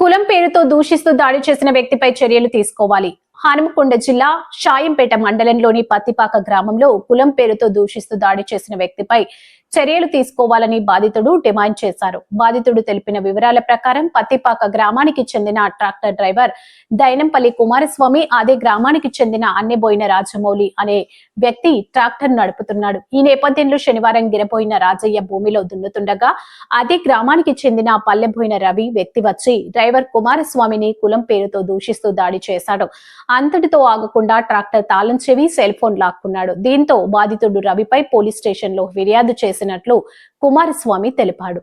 కులం పేరుతో దూషిస్తూ దాడి చేసిన వ్యక్తిపై చర్యలు తీసుకోవాలి. హనుమకొండ జిల్లా షాయంపేట మండలంలోని పత్తిపాక గ్రామంలో కులం పేరుతో దూషిస్తూ దాడి చేసిన వ్యక్తిపై చర్యలు తీసుకోవాలని బాధితుడు డిమాండ్ చేశారు. బాధితుడు తెలిపిన వివరాల ప్రకారం పత్తిపాక గ్రామానికి చెందిన ట్రాక్టర్ డ్రైవర్ దైనంపల్లి కుమారస్వామి అదే గ్రామానికి చెందిన అన్నెబోయిన రాజమౌళి అనే వ్యక్తి ట్రాక్టర్ నడుపుతున్నాడు. ఈ నేపథ్యంలో శనివారం గిరబోయిన రాజయ్య భూమిలో దున్నుతుండగా అదే గ్రామానికి చెందిన పల్లెబోయిన రవి వ్యక్తి వచ్చి డ్రైవర్ కుమారస్వామిని కులం పేరుతో దూషిస్తూ దాడి చేశాడు. అంతటితో ఆగకుండా ట్రాక్టర్ తాళం చెవి సెల్ ఫోన్ లాక్కున్నాడు. దీంతో బాధితుడు రవిపై పోలీస్ స్టేషన్ లో ఫిర్యాదు చేసినట్లు కుమారస్వామి తెలిపాడు.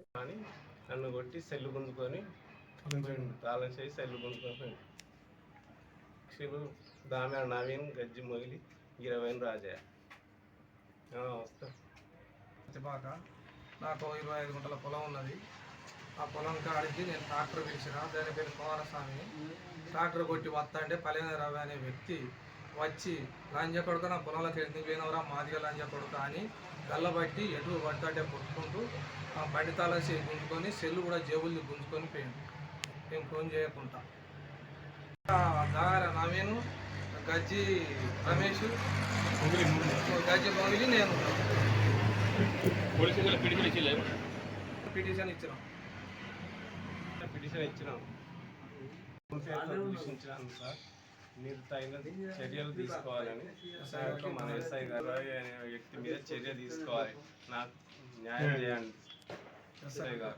నాకు 25 గుంటల పొలం ఉన్నది. ఆ పొలం కాడికి నేను ట్రాక్టర్ పిలిచిన, దాని పేరు కుమారస్వామి. ట్రాక్టర్ కొట్టి వస్తా అంటే పల్లెన రవి అనే వ్యక్తి వచ్చి లంజ కొడుక నా పొలంలోకి ఎందుకు పోయినవరా మాదిగా లంజ కొడుక అని గల్లబట్టి ఎటు పడతాంటే కొట్టుకుంటూ బండి తాళం చేసి గుంజుకొని సెల్లు కూడా జేబుల్ని గుంజుకొని పోయింది. మేము ఫోన్ చేయకుండా నవీను, గజ్జి రమేష్, గజ్జి మొగిలి నేను పిటిషన్ ఇచ్చినాం. సార్ మీరు తగిన చర్యలు తీసుకోవాలని మన ఎస్ఐ గారు అనే వ్యక్తి మీద చర్య తీసుకోవాలి. నాకు న్యాయం చేయండి ఎస్ఐ గారు.